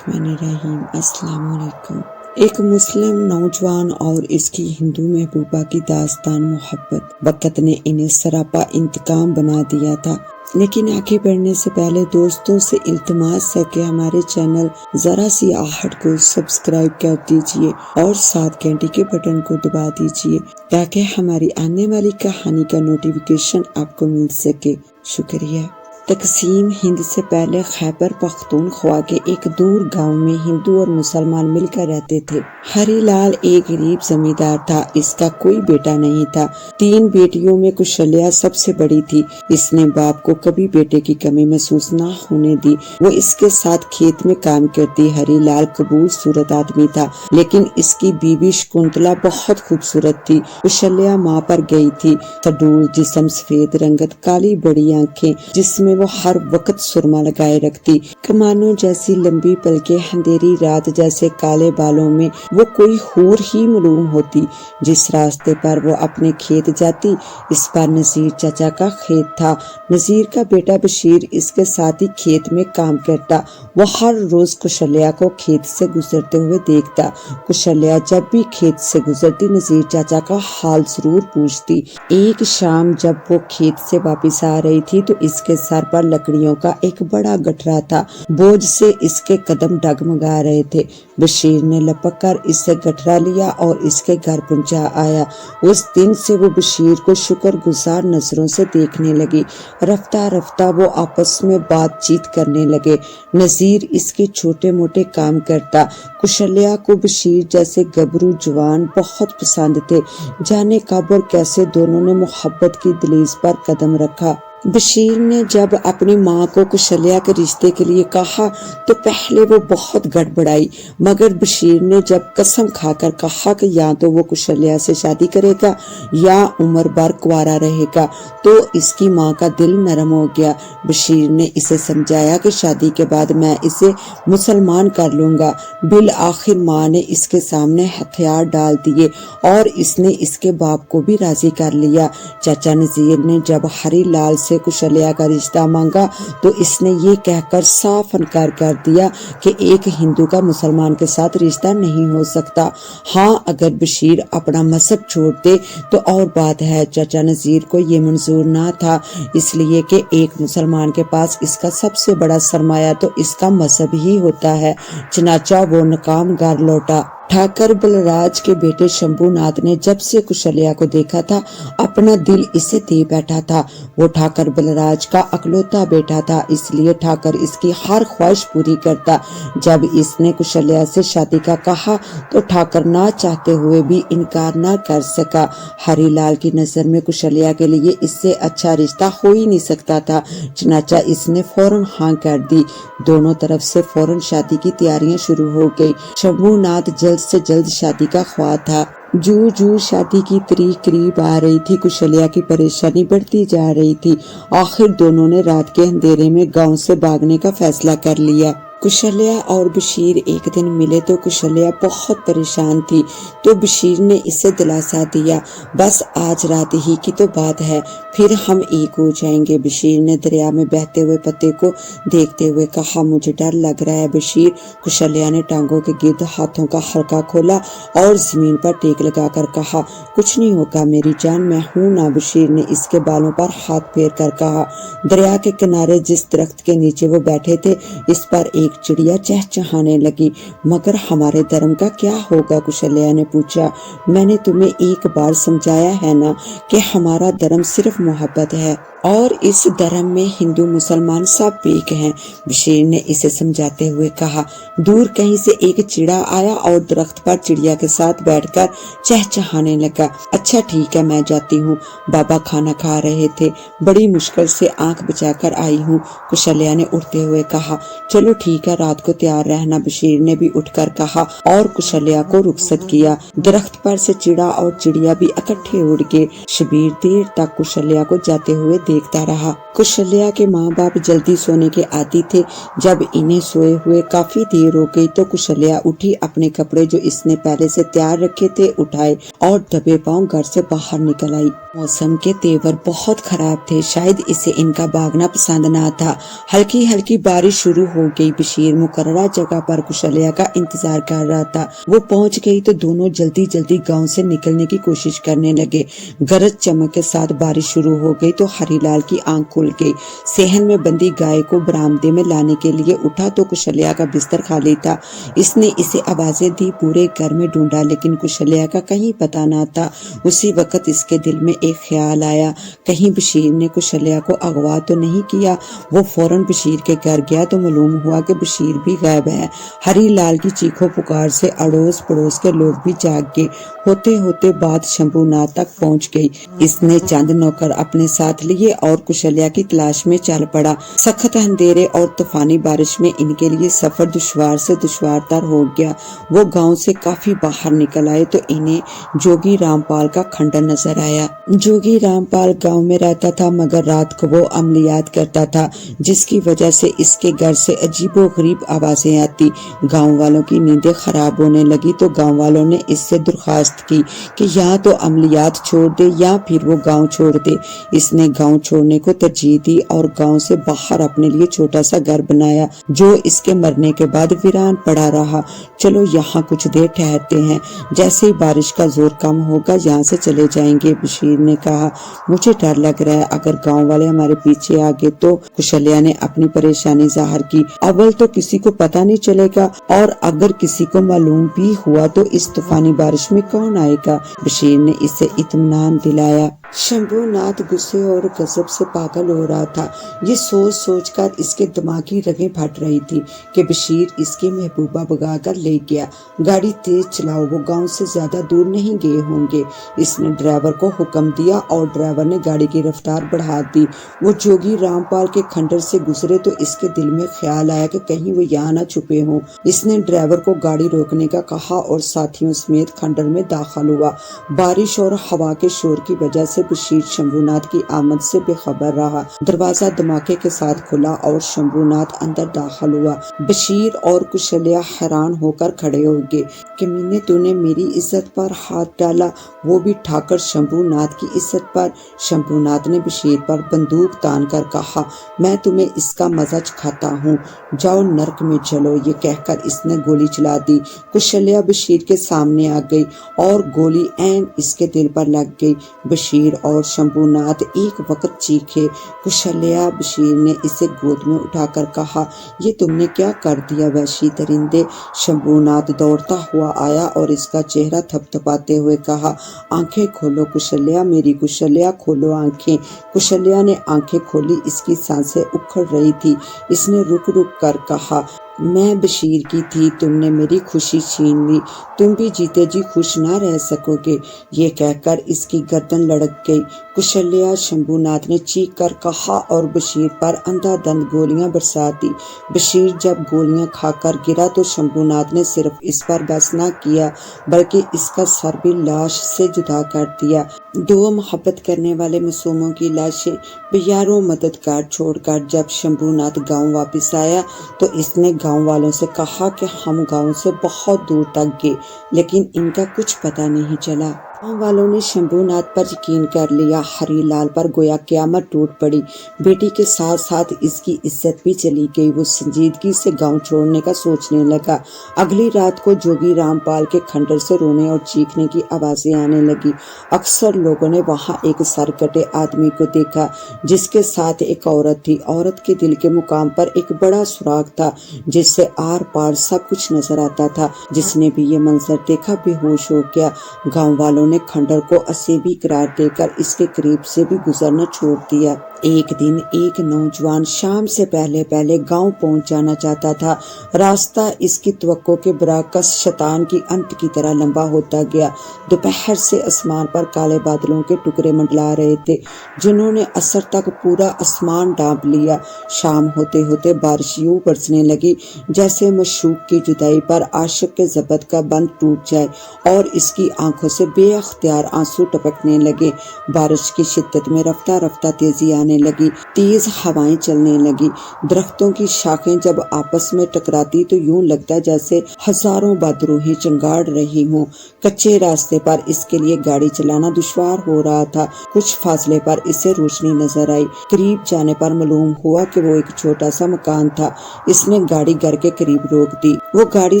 बिस्मिल्लाहिर्रहमानिर्रहीम। अस्सलाम वालेकुम। एक मुस्लिम नौजवान और इसकी हिंदू महबूबा की दास्तान मोहब्बत। वक़्त ने इन्हें सरापा इंतकाम बना दिया था। लेकिन आगे बढ़ने से पहले दोस्तों से इल्तिमास है कि हमारे चैनल जरा सी आहट को सब्सक्राइब कर दीजिए और साथ घंटी के बटन को दबा दीजिए ताकि हमारी आने वाली कहानी का नोटिफिकेशन आपको मिल सके। शुक्रिया। तकसीम हिंद से पहले खैबर पख्तूनख्वा के एक दूर गांव में हिंदू और मुसलमान मिलकर रहते थे। हरीलाल एक गरीब जमींदार था। इसका कोई बेटा नहीं था। 3 बेटियों में कुशल्या सबसे बड़ी थी। इसने बाप को कभी बेटे की कमी महसूस न होने दी। वो इसके साथ खेत में काम करती। हरीलाल कबूल सूरत आदमी था, लेकिन इसकी बीवी शकुंतला बहुत खूबसूरत थी। कुशल्या माँ पर गई थी। सडूल जिस्म, सफेद रंगत, काली बड़ी आंखें जिसमें वो हर वक्त सुरमा लगाए रखती, कमानों जैसी लंबी पलकें, अंधेरी रात जैसे काले बालों में वो कोई हूर ही मालूम होती। जिस रास्ते पर वो अपने खेत जाती, इस पर नजीर चाचा का खेत था। नजीर का बेटा बशीर इसके साथ ही खेत में काम करता। वो हर रोज कुशल्या को खेत से गुजरते हुए देखता। कुशल्या जब भी खेत से गुजरती नजीर चाचा का हाल जरूर पूछती। एक शाम जब वो खेत से वापस आ रही थी तो इसके सर पर लकड़ियों का एक बड़ा गठरा था। बोझ से इसके कदम डगमगा रहे थे। बशीर ने लपक कर इससे गठरा लिया और इसके घर पहुंचा आया। उस दिन से वो बशीर को शुक्रगुजार नजरों से देखने लगी। रफ्ता रफ्ता वो आपस में बातचीत करने लगे। नजीर इसके छोटे मोटे काम करता। कुशल्या को बशीर जैसे गबरू जवान बहुत पसंद थे। जाने कब और कैसे दोनों ने मोहब्बत की दहलीज पर कदम रखा। बशीर ने जब अपनी माँ को कुशल्या के रिश्ते के लिए कहा तो पहले वो बहुत गड़बड़ाई, मगर बशीर ने जब कसम खाकर कहा कि या तो वो कुशल्या से शादी करेगा या उम्र भर कुंवारा रहेगा, तो इसकी माँ का दिल नरम हो गया। बशीर ने इसे समझाया कि शादी के बाद मैं इसे मुसलमान कर लूंगा। बिल आखिर माँ ने इसके सामने हथियार डाल दिए और इसने इसके बाप को भी राजी कर लिया। चाचा नजीर ने जब हरीलाल से कुशल्या का रिश्ता मांगा तो इसने ये कहकर साफ इनकार कर दिया कि एक हिंदू का मुसलमान के साथ रिश्ता नहीं हो सकता। हाँ, अगर बशीर अपना मजहब छोड़ दे तो और बात है। चाचा नजीर को ये मंजूर ना था, इसलिए कि एक मुसलमान के पास इसका सबसे बड़ा सरमाया तो इसका मजहब ही होता है। चनाचा वो नाकाम घर लौटा। ठाकर बलराज के बेटे शंभूनाथ ने जब से कुशल्या को देखा था अपना दिल इसे दे बैठा था। वो ठाकर बलराज का अकलौता बेटा था, इसलिए ठाकर इसकी हर ख्वाहिश पूरी करता। जब इसने कुशल्या से शादी का कहा तो ठाकर ना चाहते हुए भी इनकार ना कर सका। हरीलाल की नजर में कुशल्या के लिए इससे अच्छा रिश्ता हो ही नहीं सकता था। चनाचा इसने फौरन हाँ कर दी। दोनों तरफ से फौरन शादी की तैयारियां शुरू हो गई। शंभूनाथ जल्द से जल्द शादी का ख्वाह था। जू शादी की तारीख करीब आ रही थी, कुशल्या की परेशानी बढ़ती जा रही थी। आखिर दोनों ने रात के अंधेरे में गांव से भागने का फैसला कर लिया। कुशल्या और बशीर एक दिन मिले तो कुशल्या बहुत परेशान थी, तो बशीर ने इसे दिलासा दिया, बस आज रात ही की तो बात है, फिर हम एक हो जाएंगे। बशीर ने दरिया में बहते हुए पत्ते को देखते हुए कहा, मुझे डर लग रहा है बशीर। कुशल्या ने टांगों के गिर्द हाथों का हल्का खोला और जमीन पर टेक लगाकर कहा, कुछ नहीं होगा मेरी जान, मैं हूं ना। बशीर ने इसके बालों पर हाथ फेर कर कहा। दरिया के किनारे जिस दरख्त के नीचे वो बैठे थे, इस पर एक चिड़िया चहचहाने लगी। मगर हमारे धर्म का क्या होगा? कुशल्या ने पूछा। मैंने तुम्हें एक बार समझाया है ना कि हमारा धर्म सिर्फ मोहब्बत है और इस धर्म में हिंदू मुसलमान सब एक हैं। बशीर ने इसे समझाते हुए कहा। दूर कहीं से एक चिड़ा आया और दरख्त पर चिड़िया के साथ बैठकर चहचहाने लगा। अच्छा ठीक है, मैं जाती हूँ। बाबा खाना खा रहे थे, बड़ी मुश्किल से आंख बचाकर आई हूँ। कुशल्या ने उठते हुए कहा। चलो ठीक है, रात को तैयार रहना। बशीर ने भी उठकर कहा और कुशल्या को रुखसत किया। दरख्त पर से चिड़ा और चिड़िया भी इकट्ठे उड़ गए। शबीर देर तक कुशल्या को जाते हुए देखता रहा। कुशल्या के माँ बाप जल्दी सोने के आदी थे। जब इन्हें सोए हुए काफी देर हो गई तो कुशल्या उठी, अपने कपड़े जो इसने पहले से तैयार रखे थे उठाए और दबे पांव घर से बाहर निकल आई। मौसम के तेवर बहुत खराब थे, शायद इसे इनका भागना पसंद ना था। हल्की हल्की बारिश शुरू हो गई। बशीर मुकर्ररा जगह पर कुशल्या का इंतजार कर रहा था। वो पहुंच गई तो दोनों जल्दी जल्दी गांव से निकलने की कोशिश करने लगे। गरज चमक के साथ बारिश शुरू हो गई तो हरीलाल की आंख खुल गई। सेहन में बंधी गाय को बरामदे में लाने के लिए उठा तो कुशल्या का बिस्तर खाली था। इसने इसे आवाजें दी, पूरे घर में ढूंढा, लेकिन कुशल्या का कहीं पता ना था। उसी वक्त इसके दिल में एक ख्याल आया, कहीं बशीर ने कुशल्या को अगवा तो नहीं किया। वो फौरन बशीर के घर गया तो मालूम हुआ कि बशीर भी गायब है। हरीलाल की चीखों पुकार से अड़ोस पड़ोस के लोग भी जाग गए। होते होते बात शंभूनाथ तक पहुंच गई। इसने चंद नौकर अपने साथ लिए और कुशल्या की तलाश में चल पड़ा। सख्त अंधेरे और तूफानी बारिश में इनके लिए सफर दुश्वार से दुश्वारतर हो गया। वो गांव से काफी बाहर निकल आए तो इन्हें जोगी रामपाल का खंडर नजर आया। जोगी रामपाल गांव में रहता था, मगर रात को वो अमलियात करता था, जिसकी वजह से इसके घर से अजीबो गरीब आवाजें आती। गांव वालों की नींदें खराब होने लगी तो गांव वालों ने इससे दरखास्त की कि या तो अमलियात छोड़ दे या फिर वो गांव छोड़ दे। इसने गांव छोड़ने को तरजीह दी और गांव से बाहर अपने लिए छोटा सा घर बनाया, जो इसके मरने के बाद वीरान पड़ा रहा। चलो यहाँ कुछ देर ठहरते हैं, जैसे ही बारिश का जोर कम होगा यहाँ से चले जाएंगे। बशीर ने कहा, मुझे डर लग रहा है, अगर गांव वाले हमारे पीछे आ गए तो। कुशल्या ने अपनी परेशानी जाहिर की। अव्वल तो किसी को पता नहीं चलेगा, और अगर किसी को मालूम भी हुआ तो इस तूफानी बारिश में कौन आएगा। बशीर ने इसे इत्मीनान दिलाया। शंभूनाथ गुस्से और गजब से पागल हो रहा था। ये सोच सोच कर इसके दिमागी रगें फट रही थी कि बशीर इसकी महबूबा भगा कर ले गया। गाड़ी तेज चलाओ, वो गांव से ज्यादा दूर नहीं गए होंगे। इसने ड्राइवर को हुक्म दिया और ड्राइवर ने गाड़ी की रफ्तार बढ़ा दी। वो जोगी रामपाल के खंडर से गुजरे तो इसके दिल में ख्याल आया कि कहीं वो यहाँ न छुपे हों। इसने ड्राइवर को गाड़ी रोकने का कहा और साथियों समेत खंडर में दाखिल हुआ। बारिश और हवा के शोर की वजह से बशीर शंभूनाथ की आमद से बेखबर रहा। दरवाजा धमाके के साथ खुला और शंभूनाथ अंदर दाखिल हुआ। बशीर और कुशल्या हैरान होकर खड़े हो गए। कमीने, तूने मेरी इज्जत पर हाथ डाला, वो भी ठाकर शंभूनाथ की इज्जत पर। शंभूनाथ ने बशीर पर बंदूक तान कर कहा, मैं तुम्हें इसका मजा चखाता हूँ, जाओ नरक में चलो। ये कहकर इसने गोली चला दी। कुशल्या बशीर के सामने आ गई और गोली ऐन इसके दिल पर लग गई। बशीर और शंभूनाथ एक वक्त चीखे। कुशल्या बशीर ने इसे गोद में उठाकर कहा, ये तुमने क्या कर दिया वहशी दरिंदे। शंभूनाथ दौड़ता हुआ आया और इसका चेहरा थपथपाते हुए कहा, आंखें खोलो कुशल्या, मेरी कुशल्या, खोलो आंखें। कुशल्या ने आंखें खोली। इसकी सांसें उखड़ रही थी। इसने रुक रुक कर कहा, मैं बशीर की थी, तुमने मेरी खुशी छीन ली, तुम भी जीते जी खुश ना रह सकोगे। ये कहकर इसकी गर्दन लड़क गई। कुशल्या, शंभूनाथ ने चीख कर कहा और बशीर पर अंधाधुंध गोलियां बरसा दी। बशीर जब गोलियां खाकर गिरा तो शंभूनाथ ने सिर्फ इस पर बस न किया बल्कि इसका सर भी लाश से जुदा कर दिया। दो मोहब्बत करने वाले मासूमों की लाशें बेयारों मददगार छोड़कर जब शंभूनाथ गांव वापस आया तो इसने गांव वालों से कहा कि हम गांव से बहुत दूर तक गए, लेकिन इनका कुछ पता नहीं चला। गांव वालों ने शंभूनाथ पर यकीन कर लिया। हरीलाल पर गोया क़यामत टूट पड़ी। बेटी के साथ साथ इसकी इज्जत भी चली गई। वो संजीदगी से गांव छोड़ने का सोचने लगा। अगली रात को जोगी रामपाल के खंडर से रोने और चीखने की आवाजें आने लगी। अक्सर लोगों ने वहां एक सरकटे आदमी को देखा जिसके साथ एक औरत थी। औरत के दिल के मुकाम पर एक बड़ा सुराग था जिससे आर पार सब कुछ नजर आता था। जिसने भी ये मंजर देखा बेहोश हो गया। गाँव वालों ने खंडर को असेबी करार देकर इसके करीब से भी गुजरना छोड़ दिया। एक दिन एक नौजवान शाम से पहले पहले गांव पहुंच जाना चाहता था। रास्ता इसकी तवक्को के बरअक्स शैतान की अंत की तरह लंबा होता गया। दोपहर से आसमान पर काले बादलों के टुकड़े मंडला रहे थे जिन्होंने असर तक पूरा आसमान ढांप लिया। शाम होते होते बारिश यूं बरसने लगी जैसे मशूक की जुदाई पर आशिक के ज़बत का बंद टूट जाए और इसकी आंखों से बेअख्तियार आंसू टपकने लगे। बारिश की शिद्दत में रफ्ता रफ्ता तेजी आने آنے لگی، تیز ہوائیں چلنے لگی، درختوں کی شاخیں جب آپس میں ٹکراتی تو یوں لگتا جیسے ہزاروں بدروہیں چنگاڑ رہی ہوں۔ کچے راستے پر اس کے لیے گاڑی چلانا دشوار ہو رہا تھا۔ کچھ فاصلے پر اسے روشنی نظر آئی، قریب جانے پر معلوم ہوا کہ وہ ایک چھوٹا سا مکان تھا۔ اس نے گاڑی گھر کے قریب روک دی، وہ گاڑی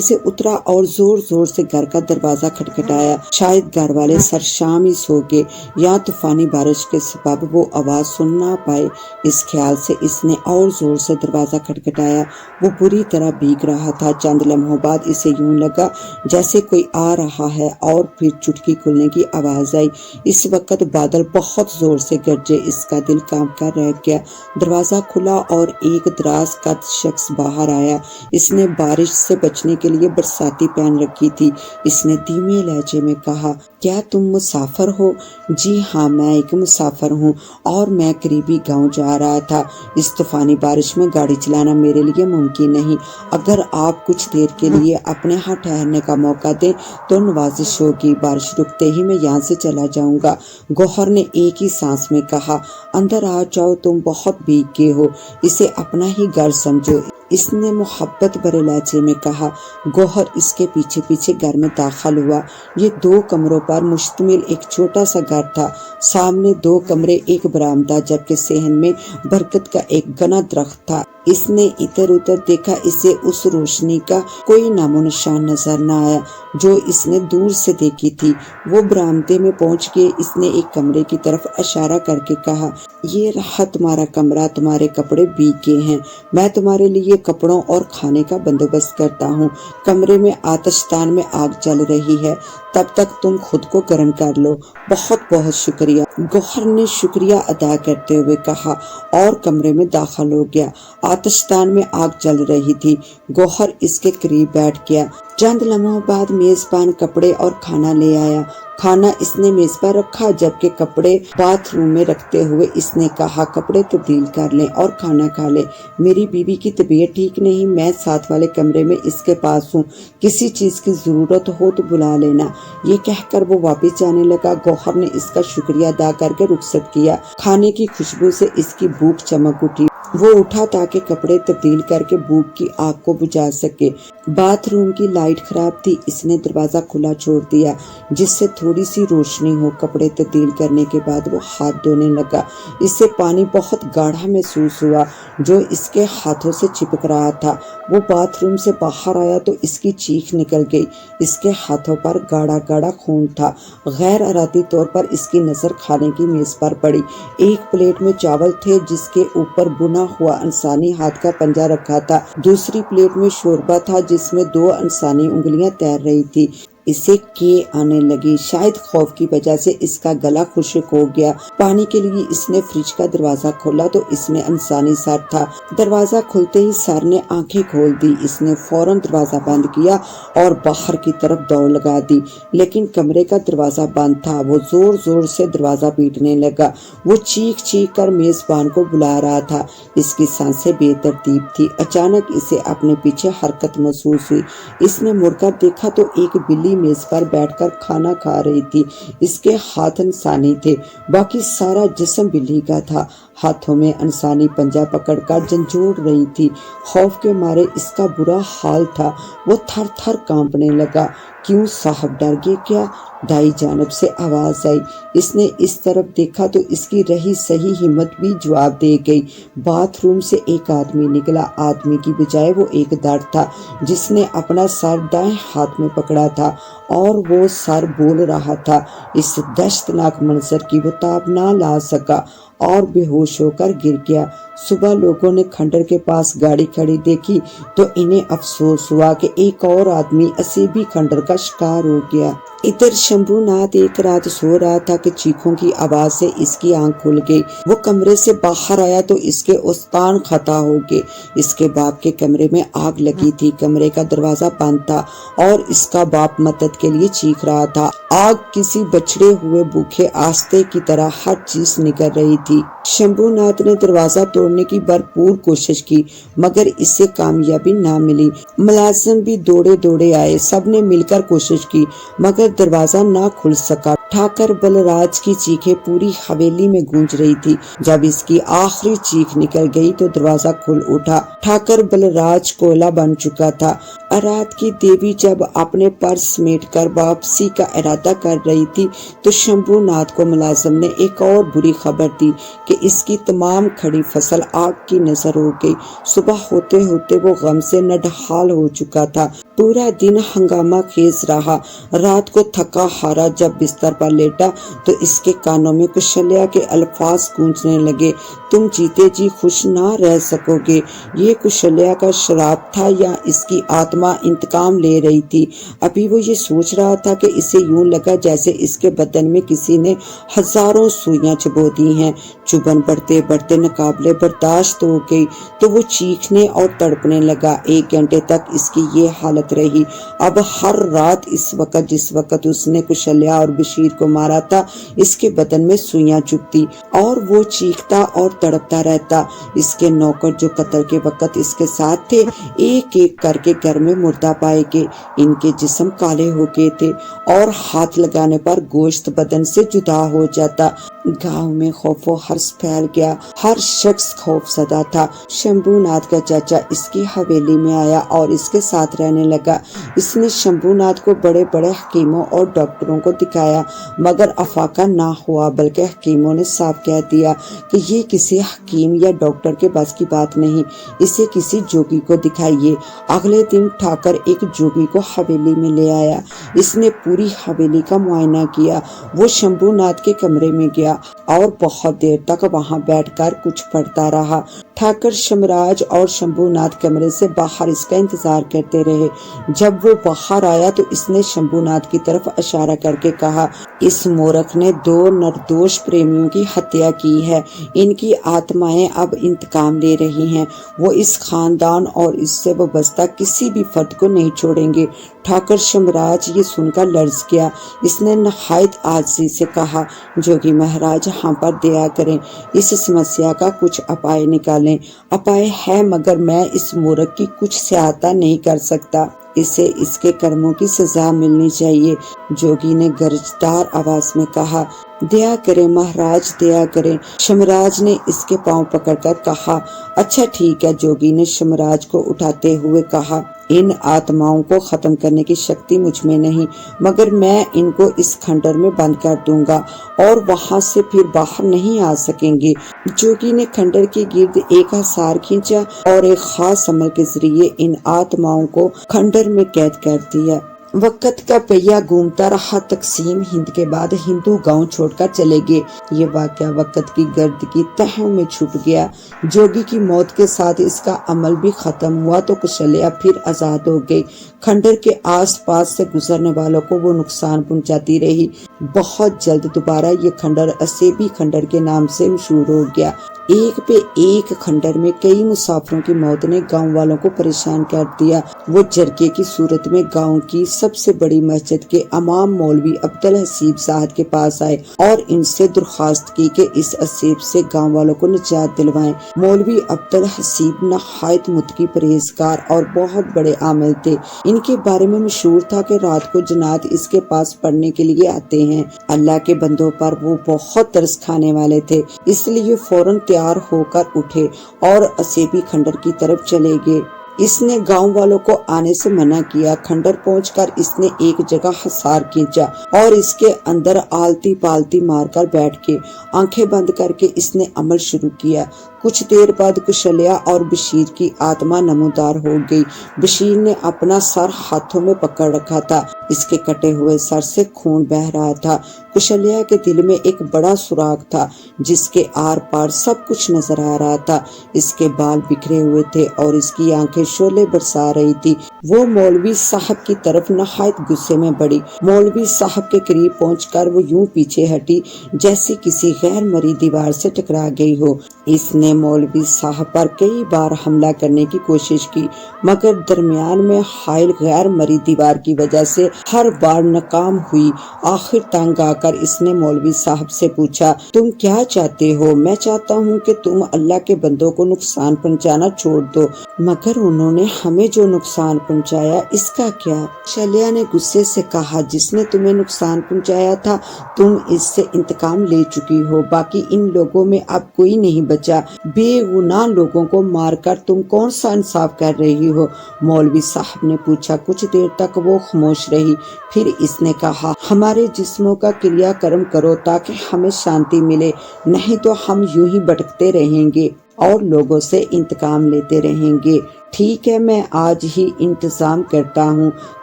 سے اترا اور زور زور سے گھر کا دروازہ کھٹکھٹایا۔ شاید گھر والے سرشام ہی سو گئے یا طوفانی بارش کے سبب وہ آواز سن نہ پائے، اس خیال سے اس نے اور زور سے دروازہ کھٹکھٹایا۔ وہ بری طرح بھیگ رہا تھا۔ چند لمحوں بعد اسے یوں لگا جیسے کوئی آ رہا ہے اور پھر چٹکی کھلنے کی آواز آئی۔ اس وقت بادل بہت زور سے گرجے، اس کا دل کانپ کر رہ گیا۔ دروازہ کھلا اور ایک دراز قد شخص باہر آیا۔ اس نے بارش سے بچنے کے لیے برساتی پہن رکھی تھی۔ اس نے دھیمے لہجے میں کہا، کیا تم مسافر ہو؟ جی ہاں، میں ایک مسافر ہوں اور میں قریبی گاؤں جا رہا تھا۔ اس طوفانی بارش میں گاڑی چلانا میرے لیے ممکن نہیں۔ اگر آپ کچھ دیر کے لیے اپنے ہاں ٹھہرنے کا موقع دیں تو نوازش ہوگی۔ بارش رکتے ہی میں یہاں سے چلا جاؤں گا۔ گوہر نے ایک ہی سانس میں کہا، اندر آ جاؤ، تم بہت بھیگ گئے ہو، اسے اپنا ہی گھر سمجھو، اس نے محبت بھرے لہجے میں کہا۔ گوہر اس کے پیچھے پیچھے گھر میں داخل ہوا۔ یہ 2 کمروں پر مشتمل ایک چھوٹا سا گھر تھا۔ سامنے 2 کمرے، ایک برآمدہ، جبکہ صحن میں برکت کا ایک گھنا درخت تھا۔ اس نے ادھر ادھر دیکھا، اسے اس روشنی کا کوئی نام و نشان نظر نہ آیا جو اس نے دور سے دیکھی تھی۔ وہ برآمدے میں پہنچ گئے۔ اس نے ایک کمرے کی طرف اشارہ کر کے کہا، یہ رہا تمہارا کمرہ، تمہارے کپڑے بھیگ گئے ہیں، میں تمہارے لیے کپڑوں اور کھانے کا بندوبست کرتا ہوں۔ کمرے میں آتش دان میں آگ جل رہی ہے، تب تک تم خود کو گرم کر لو۔ بہت بہت شکریہ، گوہر نے شکریہ ادا کرتے ہوئے کہا اور کمرے میں داخل ہو گیا۔ آتش دان میں آگ جل رہی تھی۔ گوہر اس کے قریب بیٹھ گیا۔ چند لمحوں بعد میزبان کپڑے اور کھانا لے آیا۔ کھانا اس نے میز پر رکھا، جبکہ کپڑے باتھ روم میں رکھتے ہوئے اس نے کہا، کپڑے تبدیل کر لیں اور کھانا کھا لیں۔ میری بیوی کی طبیعت ٹھیک نہیں، میں ساتھ والے کمرے میں اس کے پاس ہوں، کسی چیز کی ضرورت ہو تو بلا لینا۔ یہ کہہ کر وہ واپس جانے لگا۔ گوہر نے اس کا شکریہ ادا کر کے رخصت کیا۔ کھانے کی خوشبو سے اس کی بھوک چمک اٹھی۔ وہ اٹھا تاکہ کپڑے تبدیل کر کے بھوک کی آگ کو بجھا سکے۔ باتھ روم کی لائٹ خراب تھی۔ اس نے دروازہ کھلا چھوڑ دیا جس سے تھوڑی سی روشنی ہو۔ کپڑے تبدیل کرنے کے بعد وہ ہاتھ دھونے لگا۔ اسے پانی بہت گاڑھا محسوس ہوا جو اس کے ہاتھوں سے چپک رہا تھا۔ وہ باتھ روم سے باہر آیا تو اس کی چیخ نکل گئی۔ اس کے ہاتھوں پر گاڑھا گاڑھا خون تھا۔ غیر ارادی طور پر اس کی نظر کھانے کی میز پر پڑی۔ ایک پلیٹ میں چاول تھے جس کے اوپر بنا ہوا انسانی ہاتھ کا پنجہ رکھا تھا۔ دوسری پلیٹ میں شوربہ تھا جس میں 2 انسانی انگلیاں تیر رہی تھی۔ اسے کے آنے لگی۔ شاید خوف کی وجہ سے اس کا گلا خشک ہو گیا۔ پانی کے لیے اس نے فریج کا دروازہ کھولا تو اس میں انسانی سر تھا۔ دروازہ کھلتے ہی سر نے آنکھیں کھول دی۔ اس نے فوراً دروازہ بند کیا اور باہر کی طرف دوڑ لگا دی، لیکن کمرے کا دروازہ بند تھا۔ وہ زور زور سے دروازہ پیٹنے لگا۔ وہ چیخ چیخ کر میزبان کو بلا رہا تھا۔ اس کی سانسیں بے ترتیب تھی۔ اچانک اسے اپنے پیچھے حرکت محسوس ہوئی۔ اس نے مڑ کر دیکھا تو ایک بلی میز پر بیٹھ کر کھانا کھا رہی تھی۔ اس کے ہاتھ انسانی تھے، باقی سارا جسم بلی کا تھا۔ ہاتھوں میں انسانی پنجہ پکڑ کر جھنجھوڑ رہی تھی۔ خوف کے مارے اس کا برا حال تھا۔ وہ تھر تھر کانپنے لگا۔ کیوں صاحب، ڈر گئے کیا؟ دائیں جانب سے آواز آئی۔ اس نے اس طرف دیکھا تو اس کی رہی سہی ہمت بھی جواب دے گئی۔ باتھ روم سے ایک آدمی نکلا۔ آدمی کی بجائے وہ ایک درد تھا جس نے اپنا سر دائیں ہاتھ میں پکڑا تھا اور وہ سر بول رہا تھا۔ اس دہشتناک منظر کی وہ تاب نہ لا سکا اور بے ہوش ہو کر گر گیا۔ صبح لوگوں نے کھنڈر کے پاس گاڑی کھڑی دیکھی تو انہیں افسوس ہوا کہ ایک اور آدمی اسیبی کھنڈر کا شکار ہو گیا۔ ادھر شمبھو ناتھ ایک رات سو رہا تھا کہ چیخوں کی آواز سے اس کی آنکھ کھل گئی۔ وہ کمرے سے باہر آیا تو اس کے استخوان خطا ہو گئے۔ اس کے باپ کے کمرے میں آگ لگی تھی۔ کمرے کا دروازہ بند تھا اور اس کا باپ مدد کے لیے چیخ رہا تھا۔ آگ کسی بچھڑے ہوئے بھوکے آستے کی طرح ہر چیز نکل رہی تھی۔ شمبھو ناتھ نے دروازہ توڑنے کی بھرپور کوشش کی مگر اس سے کامیابی نہ ملی۔ ملازم بھی دوڑے دوڑے آئے، سب نے مل کر کوشش کی مگر دروازہ نہ کھل سکا۔ ठाकर बलराज की चीखें पूरी हवेली में गूंज रही थी। जब इसकी आखिरी चीख निकल गई तो दरवाजा खुल उठा। ठाकर बलराज कोयला बन चुका था। रात की देवी जब अपने पर्स समेट कर वापसी का इरादा कर रही थी तो शंभूनाथ को मुलाजिम ने एक और बुरी खबर दी कि इसकी तमाम खड़ी फसल आग की नजर हो गई। सुबह होते होते वो गम से नढहाल हो चुका था। पूरा दिन हंगामा खेज रहा। रात को थका हारा जब बिस्तर पर लेटा तो इसके कानों में कुशल्या के अल्फाज गूंजने लगे, तुम जीते जी खुश ना रह सकोगे। ये कुशल्या का शराब था या इसकी आत्मा इंतकाम ले रही थी। अभी वो ये सोच रहा था कि इसे यूं लगा जैसे इसके बदन में किसी ने हजारों सुइयां चबो दी हैं। चुभन बढ़ते बढ़ते नाकाबिले बर्दाश्त हो गई तो वो चीखने और तड़पने लगा। 1 घंटे तक इसकी ये हालत रही। अब हर रात इस वक्त जिस वक्त उसने कुशल्या और बशीर को मारा था इसके बदन में सुइयां चुभती और वो चीखता और तड़पता रहता। इसके नौकर जो कत्ल के वक्त इसके साथ थे एक एक करके घर में मुर्दा पाए गए। इनके जिस्म काले हो गए थे और हाथ लगाने पर गोश्त बदन से जुदा हो जाता। गांव में खौफो हर्ष फैल गया। हर शख्स खौफ सदा था। शंभूनाथ का चाचा इसकी हवेली में आया और इसके साथ रहने लगा। इसने शंभूनाथ को बड़े बड़े हकीमों और डॉक्टरों को दिखाया मगर अफाका ना हुआ, बल्कि हकीमों ने साफ कह दिया कि ये किसी हकीम या डॉक्टर के बस की बात नहीं, इसे किसी जोगी को दिखाइए। अगले दिन ठाकर एक जोगी को हवेली में ले आया। इसने पूरी हवेली का मुआयना किया। वो शंभूनाथ के कमरे में गया और बहुत देर तक वहां बैठकर कुछ पढ़ता रहा। ठाकर शमराज और शंभूनाथ कमरे से बाहर इसका इंतजार करते रहे। जब वो बाहर आया तो इसने शंभूनाथ की तरफ इशारा करके कहा, इस मूर्ख ने 2 निर्दोष प्रेमियों की हत्या की है। इनकी आत्माएं अब इंतकाम ले रही हैं। वो इस खानदान और इससे वाबस्ता किसी भी फर्द को नहीं छोड़ेंगे। ठाकर शमराज ये सुनकर लर्ज गया। इसने नहायत आजिज़ी से कहा, जोगी महाराज हम पर दया करें, इस समस्या का कुछ उपाय निकालें। उपाय है मगर मैं इस मूर्ख की कुछ सहायता नहीं कर सकता। इसे इसके कर्मों की सजा मिलनी चाहिए। जोगी ने गरजदार आवाज में कहा, दया करें महाराज, दया करें। शमराज ने इसके पांव पकड़कर कहा, अच्छा ठीक है। जोगी ने शमराज को उठाते हुए कहा, इन आत्माओं को खत्म करने की शक्ति मुझ में नहीं, मगर मैं इनको इस खंडर में बंद कर दूंगा और वहां से फिर बाहर नहीं आ सकेंगे। जोगी ने खंडर के गिर्द एक हासार खींचा और एक खास अमल के जरिए इन आत्माओं को खंडर में कैद कर दिया। वक्त का पहिया घूमता रहा। तकसीम हिंद के बाद हिंदू गांव छोड़कर चले गए। ये वाकया वक्त की गर्द की तहों में छुप गया। जोगी की मौत के साथ इसका अमल भी खत्म हुआ तो कुशल्या फिर आजाद हो गई। खंडर के आसपास से गुजरने वालों को वो नुकसान पहुंचाती रही। बहुत जल्द दोबारा ये खंडर असेबी खंडर के नाम से मशहूर हो गया। एक पे एक खंडर में कई मुसाफिरों की मौत ने गांव वालों को परेशान कर दिया। वो जरके की सूरत में गांव की सबसे बड़ी मस्जिद के इमाम मौलवी अब्दुल हसीब साहब के पास आए और इनसे दरख्वास्त की कि इस असीब से गांव वालों को निजात दिलवाएं। मौलवी अब्दुल हसीब नहायत मुत्की परहेजगार और बहुत बड़े आमिल थे। इनके बारे में मशहूर था कि रात को जन्नात इसके पास पढ़ने के लिए आते हैं। अल्लाह के बंदों पर वो बहुत तरस खाने वाले थे, इसलिए फौरन तैयार होकर उठे और असेबी खंडर की तरफ चले गए। इसने गांव वालों को आने से मना किया। खंडर पहुंचकर इसने एक जगह हसार खींचा और इसके अंदर आलती पालती मारकर बैठ के आंखें बंद करके इसने अमल शुरू किया। कुछ देर बाद कुशल्या और बशीर की आत्मा नमूदार हो गई। बशीर ने अपना सर हाथों में पकड़ रखा था। इसके कटे हुए सर से खून बह रहा था। कुशल्या के दिल में एक बड़ा सुराग था जिसके आर पार सब कुछ नजर आ रहा था। इसके बाल बिखरे हुए थे और इसकी आंखें शोले बरसा रही थी। वो मौलवी साहब की तरफ नहायत गुस्से में बढ़ी। मौलवी साहब के करीब पहुंचकर वो यूं पीछे हटी जैसे किसी गैर मरी दीवार से टकरा गई हो। इसने मौलवी साहब पर कई बार हमला करने की कोशिश की मगर दरमियान में हाइल गैर मरी दीवार की वजह से हर बार नाकाम हुई। आखिर तंग आकर इसने मौलवी साहब से पूछा, तुम क्या चाहते हो? मैं चाहता हूँ कि तुम अल्लाह के बंदों को नुकसान पहुँचाना छोड़ दो, मगर उन्होंने हमें जो नुकसान पहुंचाया, इसका क्या? शल्या ने गुस्से से कहा, जिसने तुम्हें नुकसान पहुंचाया था तुम इससे इंतकाम ले चुकी हो, बाकी इन लोगों में अब कोई नहीं बचा। बेगुनाह लोगों को मारकर तुम कौन सा इंसाफ कर रही हो? मौलवी साहब ने पूछा। कुछ देर तक वो खामोश रही, फिर इसने कहा, हमारे जिस्मों का क्रियाकर्म करो ताकि हमें शांति मिले, नहीं तो हम यूं ही भटकते रहेंगे और लोगों से इंतकाम लेते रहेंगे। ठीक है, मैं आज ही इंतजाम करता हूँ,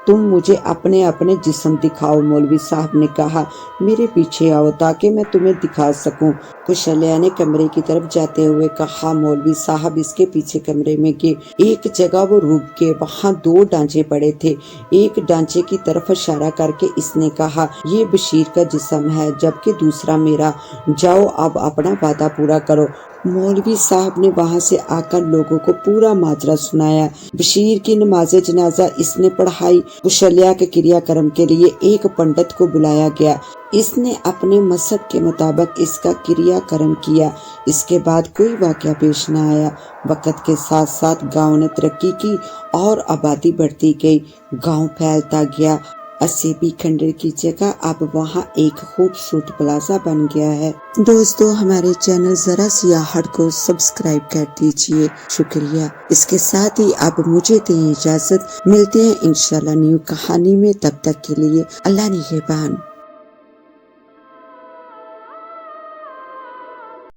तुम मुझे अपने अपने जिस्म दिखाओ। मौलवी साहब ने कहा, मेरे पीछे आओ ताकि मैं तुम्हें दिखा सकूं। कुशल्या ने कमरे की तरफ जाते हुए कहा। मौलवी साहब इसके पीछे कमरे में गए। एक जगह वो रुक गए, वहाँ 2 ढांचे पड़े थे। एक ढांचे की तरफ इशारा करके इसने कहा, ये बशीर का जिस्म है, जबकि दूसरा मेरा। जाओ अब अपना वादा पूरा करो। मौलवी साहब ने वहां से आकर लोगों को पूरा माजरा सुनाया। बशीर की नमाज़े जनाजा इसने पढ़ाई। कुशल्या के क्रियाकर्म के लिए एक पंडित को बुलाया गया। इसने अपने मजहब के मुताबिक इसका क्रियाकर्म किया। इसके बाद कोई वाकया पेश न आया। वक्त के साथ साथ गांव ने तरक्की की और आबादी बढ़ती गई। गांव फैलता गया। असेबी खंडर की जगह अब वहाँ एक खूबसूरत प्लाजा बन गया है। दोस्तों, हमारे चैनल जरा सियाहट को सब्सक्राइब कर दीजिए, शुक्रिया। इसके साथ ही अब मुझे दें इजाजत, मिलते हैं इंशाल्लाह न्यू कहानी में, तब तक के लिए अल्लाह निगहबान।